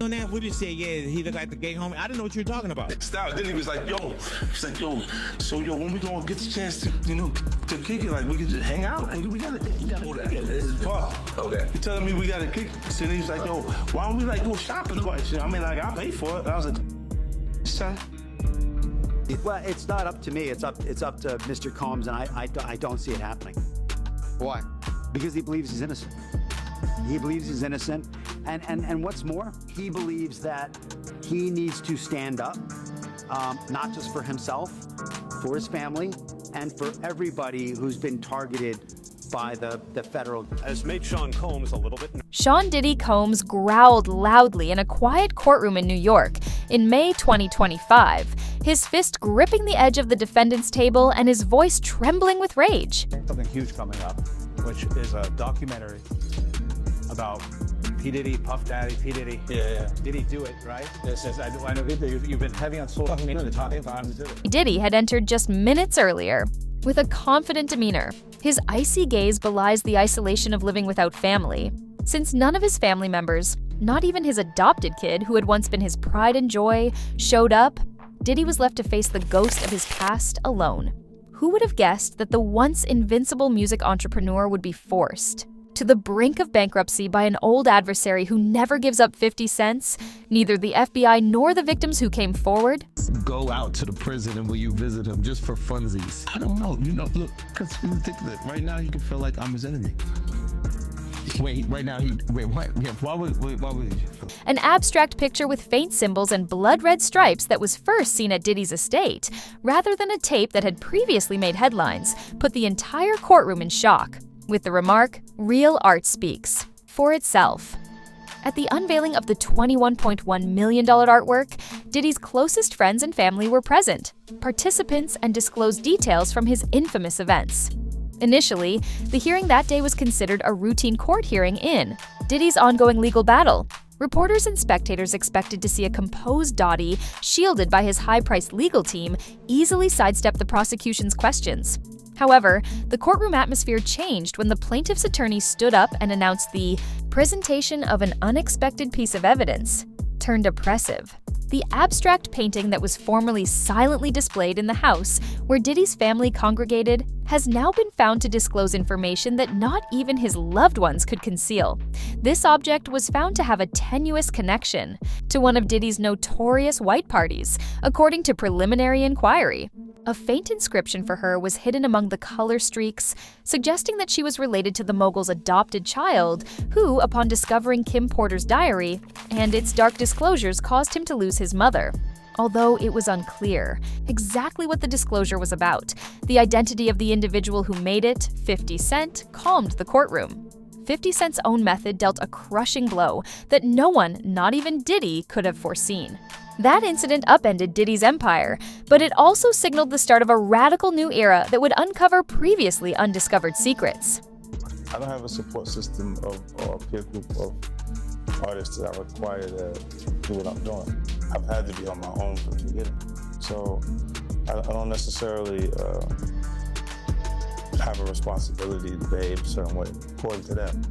On that, we just say, yeah, he looked like the gay homie. I didn't know what you were talking about. Stop. Then he was like, so when we gonna get the chance to, to kick it, like we can just hang out and we gotta kick it. It's fun. Okay. He telling me we gotta kick it. So then he's like, why don't we like go shopping twice? I mean, like, I'll pay for it. I was like, son. Well, it's not up to me. It's up to Mr. Combs, and I don't see it happening. Why? Because he believes he's innocent. He believes he's innocent, and what's more, he believes that he needs to stand up, not just for himself, for his family, and for everybody who's been targeted by the federal. Has made Sean Combs a little bit. Sean Diddy Combs growled loudly in a quiet courtroom in New York in May 2025, his fist gripping the edge of the defendant's table and his voice trembling with rage. Something huge coming up, which is a documentary about P. Diddy, Puff Daddy, P. Diddy. Yeah. Did he do it, right? Yes. I know you've been heavy on social media to talk about him. Diddy had entered just minutes earlier. With a confident demeanor, his icy gaze belies the isolation of living without family. Since none of his family members, not even his adopted kid who had once been his pride and joy, showed up, Diddy was left to face the ghost of his past alone. Who would have guessed that the once invincible music entrepreneur would be forced to the brink of bankruptcy by an old adversary who never gives up 50 cents, neither the FBI nor the victims who came forward? Go out to the prison and will you visit him just for funsies? I don't know, look, because you think that right now you can feel like I'm his enemy. Wait, right now why would you? An abstract picture with faint symbols and blood-red stripes that was first seen at Diddy's estate, rather than a tape that had previously made headlines, put the entire courtroom in shock, with the remark, "Real art speaks for itself." At the unveiling of the $21.1 million artwork, Diddy's closest friends and family were present, participants, and disclosed details from his infamous events. Initially, the hearing that day was considered a routine court hearing in Diddy's ongoing legal battle. Reporters and spectators expected to see a composed Dottie, shielded by his high-priced legal team, easily sidestep the prosecution's questions. However, the courtroom atmosphere changed when the plaintiff's attorney stood up and announced the presentation of an unexpected piece of evidence turned oppressive. The abstract painting that was formerly silently displayed in the house where Diddy's family congregated has now been found to disclose information that not even his loved ones could conceal. This object was found to have a tenuous connection to one of Diddy's notorious white parties, according to preliminary inquiry. A faint inscription for her was hidden among the color streaks, suggesting that she was related to the mogul's adopted child, who, upon discovering Kim Porter's diary and its dark disclosures, caused him to lose his mother. Although it was unclear exactly what the disclosure was about, the identity of the individual who made it, 50 Cent, calmed the courtroom. 50 Cent's own method dealt a crushing blow that no one, not even Diddy, could have foreseen. That incident upended Diddy's empire, but it also signaled the start of a radical new era that would uncover previously undiscovered secrets. I don't have a support system or a peer group of artists that I require to do what I'm doing. I've had to be on my own from the beginning. So I don't necessarily have a responsibility to behave a certain way according to them.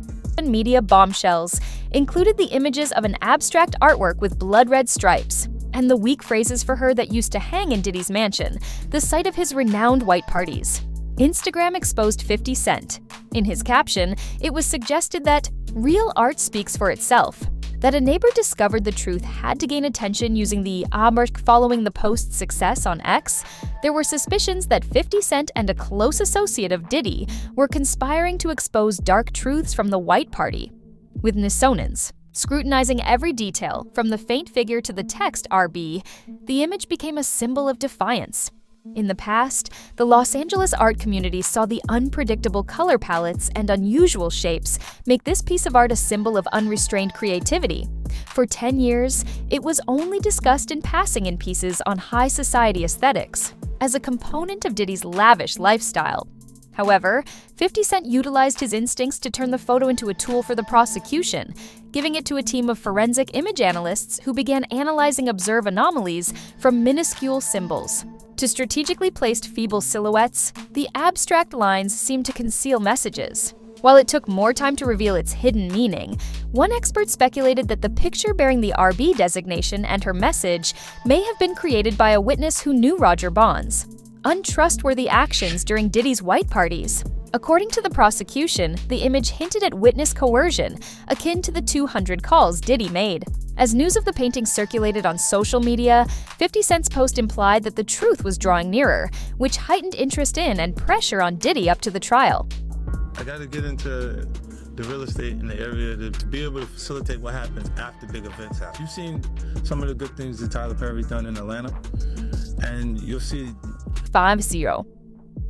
Media bombshells included the images of an abstract artwork with blood-red stripes, and the weak phrases for her that used to hang in Diddy's mansion, the site of his renowned white parties. Instagram exposed 50 Cent. In his caption, it was suggested that real art speaks for itself, that a neighbor discovered the truth had to gain attention using the outburst following the post's success on X. There were suspicions that 50 Cent and a close associate of Diddy were conspiring to expose dark truths from the white party, with Nisonans scrutinizing every detail, from the faint figure to the text RB. The image became a symbol of defiance. In the past, the Los Angeles art community saw the unpredictable color palettes and unusual shapes make this piece of art a symbol of unrestrained creativity. For 10 years, it was only discussed in passing in pieces on high society aesthetics, as a component of Diddy's lavish lifestyle. However, 50 Cent utilized his instincts to turn the photo into a tool for the prosecution, giving it to a team of forensic image analysts who began analyzing observed anomalies from minuscule symbols to strategically placed feeble silhouettes. The abstract lines seemed to conceal messages. While it took more time to reveal its hidden meaning, one expert speculated that the picture bearing the RB designation and her message may have been created by a witness who knew Roger Bonds. Untrustworthy actions during Diddy's white parties. According to the prosecution, the image hinted at witness coercion, akin to the 200 calls Diddy made. As news of the painting circulated on social media, 50 Cent's post implied that the truth was drawing nearer, which heightened interest in and pressure on Diddy up to the trial. I got to get into the real estate in the area to be able to facilitate what happens after big events happen. You've seen some of the good things that Tyler Perry's done in Atlanta, and you'll see 5-0.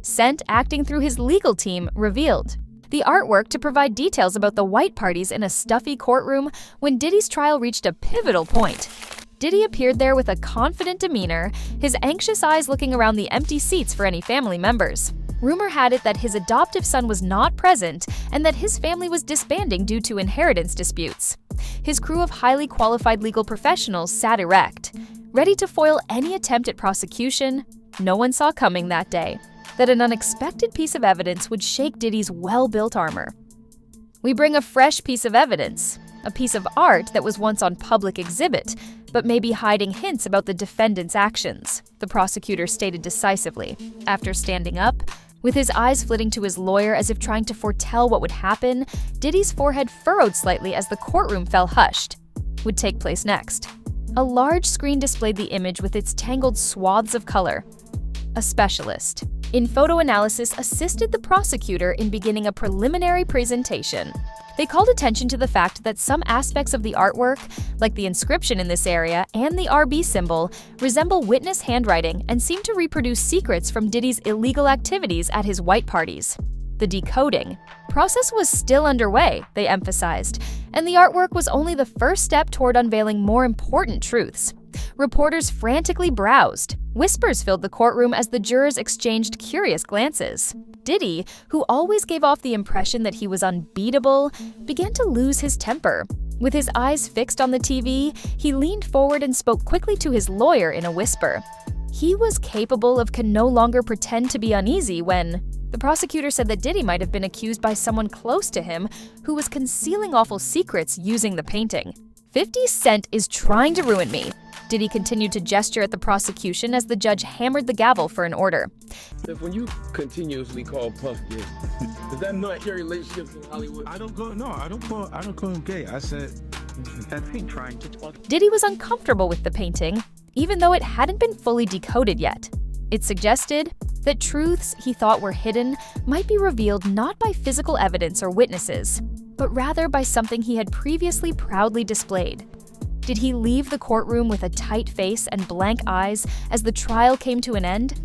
Cent, acting through his legal team, revealed the artwork to provide details about the white parties in a stuffy courtroom when Diddy's trial reached a pivotal point. Diddy appeared there with a confident demeanor, his anxious eyes looking around the empty seats for any family members. Rumor had it that his adoptive son was not present and that his family was disbanding due to inheritance disputes. His crew of highly qualified legal professionals sat erect, ready to foil any attempt at prosecution. No one saw coming that day that an unexpected piece of evidence would shake Diddy's well-built armor. We bring a fresh piece of evidence, a piece of art that was once on public exhibit, but may be hiding hints about the defendant's actions, the prosecutor stated decisively. After standing up, with his eyes flitting to his lawyer as if trying to foretell what would happen, Diddy's forehead furrowed slightly as the courtroom fell hushed. Would take place next. A large screen displayed the image with its tangled swaths of color. A specialist in photo analysis assisted the prosecutor in beginning a preliminary presentation. They called attention to the fact that some aspects of the artwork, like the inscription in this area and the RB symbol, resemble witness handwriting and seem to reproduce secrets from Diddy's illegal activities at his white parties. The decoding process was still underway, they emphasized, and the artwork was only the first step toward unveiling more important truths. Reporters frantically browsed. Whispers filled the courtroom as the jurors exchanged curious glances. Diddy, who always gave off the impression that he was unbeatable, began to lose his temper. With his eyes fixed on the TV, he leaned forward and spoke quickly to his lawyer in a whisper. He was capable of can no longer pretend to be uneasy when the prosecutor said that Diddy might have been accused by someone close to him who was concealing awful secrets using the painting. 50 Cent is trying to ruin me. Diddy continued to gesture at the prosecution as the judge hammered the gavel for an order. When you continuously call Puff gay, is that not your relationship in Hollywood? I don't call him gay. I said that ain't trying to. Diddy was uncomfortable with the painting, even though it hadn't been fully decoded yet. It suggested that truths he thought were hidden might be revealed not by physical evidence or witnesses, but rather by something he had previously proudly displayed. Did he leave the courtroom with a tight face and blank eyes as the trial came to an end?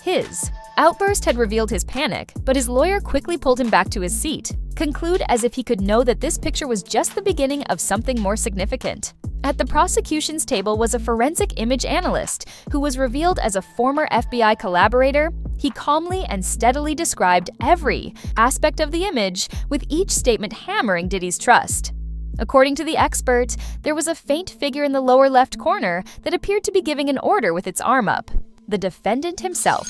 His outburst had revealed his panic, but his lawyer quickly pulled him back to his seat, conclude as if he could know that this picture was just the beginning of something more significant. At the prosecution's table was a forensic image analyst who was revealed as a former FBI collaborator. He calmly and steadily described every aspect of the image, with each statement hammering Diddy's trust. According to the expert, there was a faint figure in the lower left corner that appeared to be giving an order with its arm up. The defendant himself.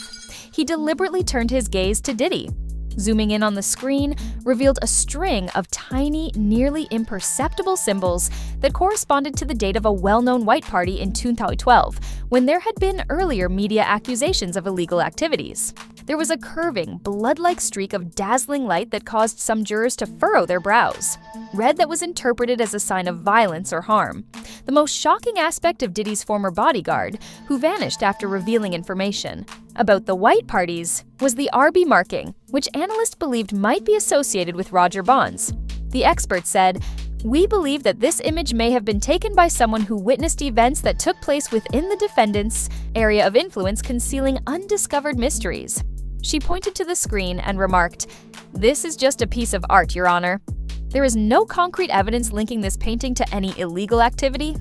He deliberately turned his gaze to Diddy. Zooming in on the screen revealed a string of tiny, nearly imperceptible symbols that corresponded to the date of a well-known white party in 2012, when there had been earlier media accusations of illegal activities. There was a curving, blood-like streak of dazzling light that caused some jurors to furrow their brows. Red that was interpreted as a sign of violence or harm. The most shocking aspect of Diddy's former bodyguard, who vanished after revealing information about the white parties, was the RB marking, which analysts believed might be associated with Roger Bonds. The expert said, "We believe that this image may have been taken by someone who witnessed events that took place within the defendant's area of influence, concealing undiscovered mysteries." She pointed to the screen and remarked, "This is just a piece of art, Your Honor. There is no concrete evidence linking this painting to any illegal activity."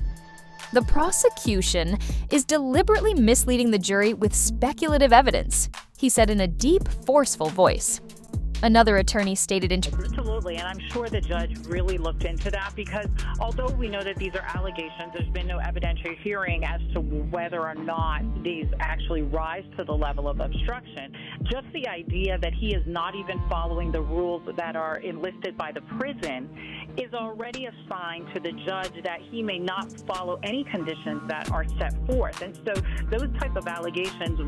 The prosecution is deliberately misleading the jury with speculative evidence, he said in a deep, forceful voice. Another attorney stated in Absolutely, and I'm sure the judge really looked into that because although we know that these are allegations, there's been no evidentiary hearing as to whether or not these actually rise to the level of obstruction. Just the idea that he is not even following the rules that are enlisted by the prison is already a sign to the judge that he may not follow any conditions that are set forth. And so those type of allegations,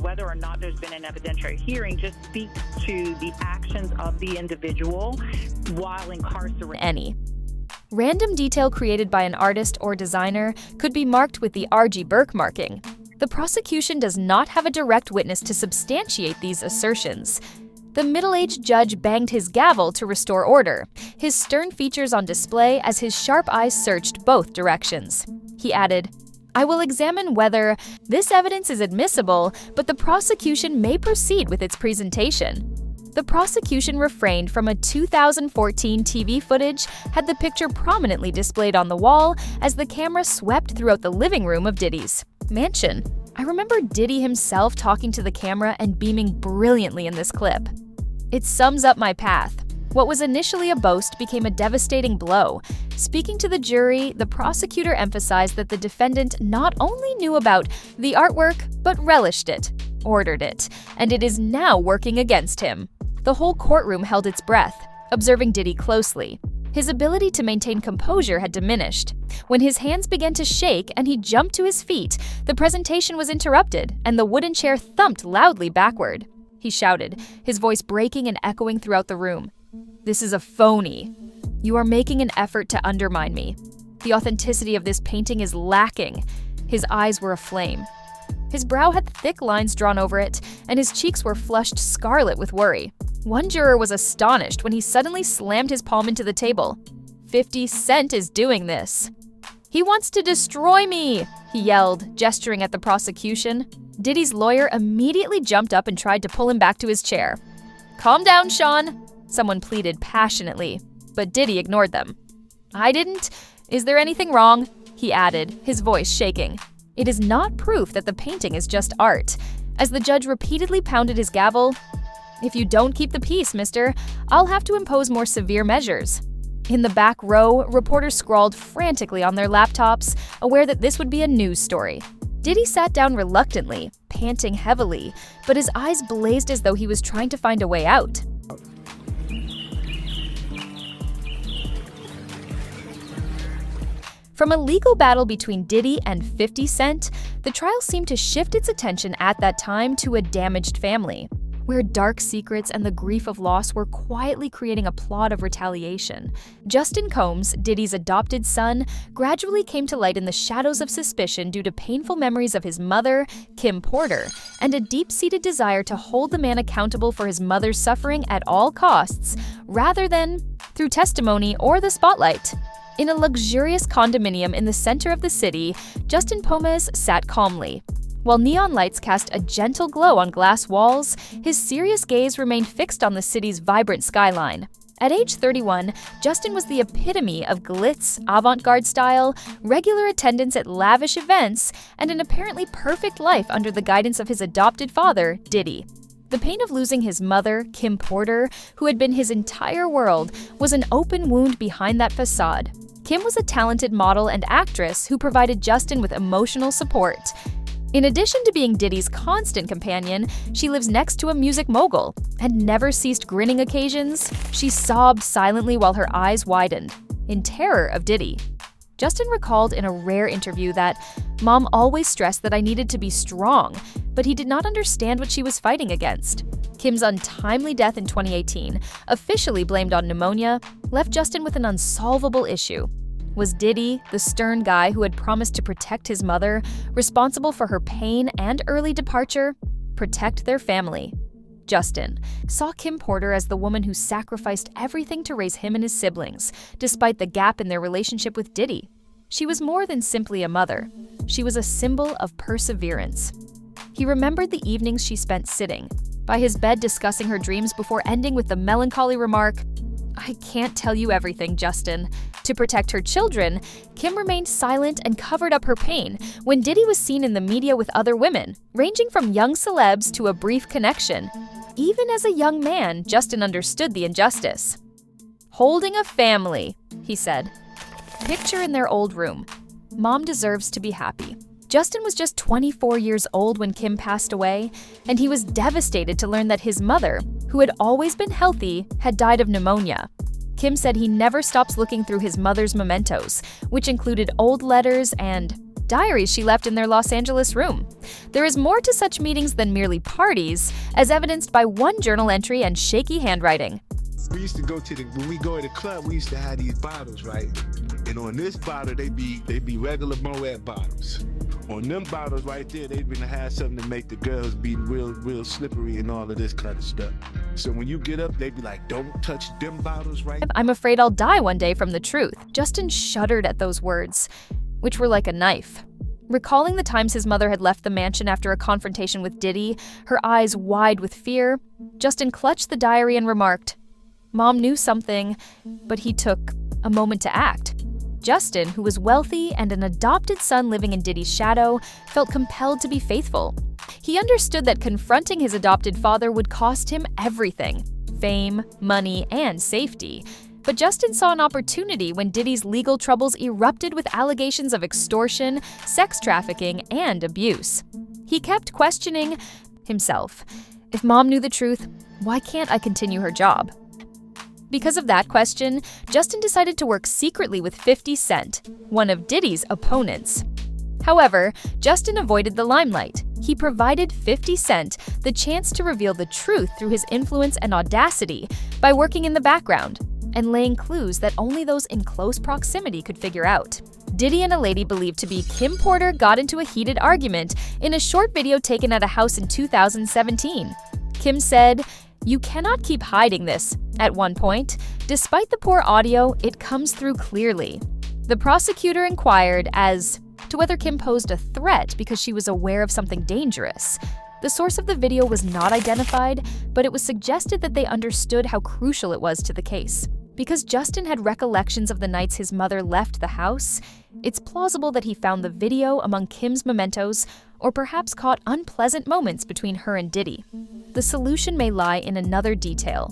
whether or not there's been an evidentiary hearing, just speaks to the actions of the individual while incarcerated. Any random detail created by an artist or designer could be marked with the R.G. Burke marking. The prosecution does not have a direct witness to substantiate these assertions. The middle-aged judge banged his gavel to restore order, his stern features on display as his sharp eyes searched both directions. He added, "I will examine whether this evidence is admissible, but the prosecution may proceed with its presentation." The prosecution refrained from a 2014 TV footage had the picture prominently displayed on the wall as the camera swept throughout the living room of Diddy's mansion. I remember Diddy himself talking to the camera and beaming brilliantly in this clip. It sums up my path. What was initially a boast became a devastating blow. Speaking to the jury, the prosecutor emphasized that the defendant not only knew about the artwork, but relished it, ordered it, and it is now working against him. The whole courtroom held its breath, observing Diddy closely. His ability to maintain composure had diminished. When his hands began to shake and he jumped to his feet, the presentation was interrupted and the wooden chair thumped loudly backward. He shouted, his voice breaking and echoing throughout the room. "This is a phony. You are making an effort to undermine me. The authenticity of this painting is lacking." His eyes were aflame. His brow had thick lines drawn over it, and his cheeks were flushed scarlet with worry. One juror was astonished when he suddenly slammed his palm into the table. 50 Cent is doing this. "He wants to destroy me," he yelled, gesturing at the prosecution. Diddy's lawyer immediately jumped up and tried to pull him back to his chair. "Calm down, Sean," someone pleaded passionately, but Diddy ignored them. "I didn't. Is there anything wrong?" he added, his voice shaking. It is not proof that the painting is just art. As the judge repeatedly pounded his gavel, "If you don't keep the peace, mister, I'll have to impose more severe measures." In the back row, reporters scrawled frantically on their laptops, aware that this would be a news story. Diddy sat down reluctantly, panting heavily, but his eyes blazed as though he was trying to find a way out. From a legal battle between Diddy and 50 Cent, the trial seemed to shift its attention at that time to a damaged family, where dark secrets and the grief of loss were quietly creating a plot of retaliation. Justin Combs, Diddy's adopted son, gradually came to light in the shadows of suspicion due to painful memories of his mother, Kim Porter, and a deep-seated desire to hold the man accountable for his mother's suffering at all costs, rather than through testimony or the spotlight. In a luxurious condominium in the center of the city, Justin Combs sat calmly. While neon lights cast a gentle glow on glass walls, his serious gaze remained fixed on the city's vibrant skyline. At age 31, Justin was the epitome of glitz, avant-garde style, regular attendance at lavish events, and an apparently perfect life under the guidance of his adopted father, Diddy. The pain of losing his mother, Kim Porter, who had been his entire world, was an open wound behind that facade. Kim was a talented model and actress who provided Justin with emotional support. In addition to being Diddy's constant companion, she lives next to a music mogul and never ceased grinning occasions. She sobbed silently while her eyes widened, in terror of Diddy. Justin recalled in a rare interview that, "Mom always stressed that I needed to be strong, but he did not understand what she was fighting against." Kim's untimely death in 2018, officially blamed on pneumonia, left Justin with an unsolvable issue. Was Diddy, the stern guy who had promised to protect his mother, responsible for her pain and early departure? Protect their family. Justin saw Kim Porter as the woman who sacrificed everything to raise him and his siblings, despite the gap in their relationship with Diddy. She was more than simply a mother. She was a symbol of perseverance. He remembered the evenings she spent sitting by his bed discussing her dreams before ending with the melancholy remark, "I can't tell you everything, Justin." To protect her children, Kim remained silent and covered up her pain when Diddy was seen in the media with other women, ranging from young celebs to a brief connection. Even as a young man, Justin understood the injustice. Holding a family, he said. Picture in their old room. Mom deserves to be happy. Justin was just 24 years old when Kim passed away, and he was devastated to learn that his mother, who had always been healthy, had died of pneumonia. Kim said he never stops looking through his mother's mementos, which included old letters and diaries she left in their Los Angeles room. There is more to such meetings than merely parties, as evidenced by one journal entry and shaky handwriting. We used to go to when we go to the club, we used to have these bottles, right? And on this bottle, they be regular Moet bottles. On them bottles right there, they been have something to make the girls be real slippery and all of this kind of stuff. So when you get up, they be like, don't touch them bottles, right? I'm afraid I'll die one day from the truth. Justin shuddered at those words, which were like a knife. Recalling the times his mother had left the mansion after a confrontation with Diddy, her eyes wide with fear, Justin clutched the diary and remarked, "Mom knew something, but he took a moment to act." Justin, who was wealthy and an adopted son living in Diddy's shadow, felt compelled to be faithful. He understood that confronting his adopted father would cost him everything: fame, money, and safety. But Justin saw an opportunity when Diddy's legal troubles erupted with allegations of extortion, sex trafficking, and abuse. He kept questioning himself. If Mom knew the truth, why can't I continue her job? Because of that question, Justin decided to work secretly with 50 Cent, one of Diddy's opponents. However, Justin avoided the limelight. He provided 50 Cent the chance to reveal the truth through his influence and audacity by working in the background and laying clues that only those in close proximity could figure out. Diddy and a lady believed to be Kim Porter got into a heated argument in a short video taken at a house in 2017. Kim said, "You cannot keep hiding this." At one point, despite the poor audio, it comes through clearly. The prosecutor inquired as to whether Kim posed a threat because she was aware of something dangerous. The source of the video was not identified, but it was suggested that they understood how crucial it was to the case. Because Justin had recollections of the nights his mother left the house, it's plausible that he found the video among Kim's mementos or perhaps caught unpleasant moments between her and Diddy. The solution may lie in another detail.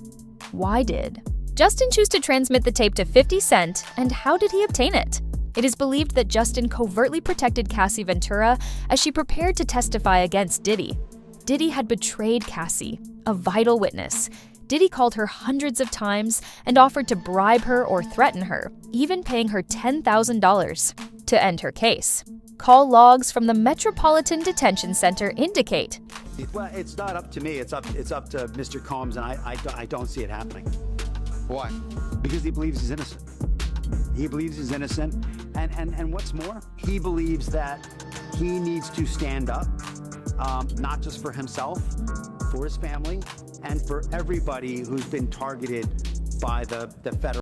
Why did Justin choose to transmit the tape to 50 Cent, and how did he obtain it? It is believed that Justin covertly protected Cassie Ventura as she prepared to testify against Diddy. Diddy had betrayed Cassie, a vital witness. Diddy called her hundreds of times and offered to bribe her or threaten her, even paying her $10,000 to end her case. Call logs from the Metropolitan Detention Center indicate. Well, it's not up to me. It's up to Mr. Combs, and I don't see it happening. Why? Because he believes he's innocent. He believes he's innocent, and what's more, he believes that he needs to stand up, not just for himself, for his family, and for everybody who's been targeted by the federal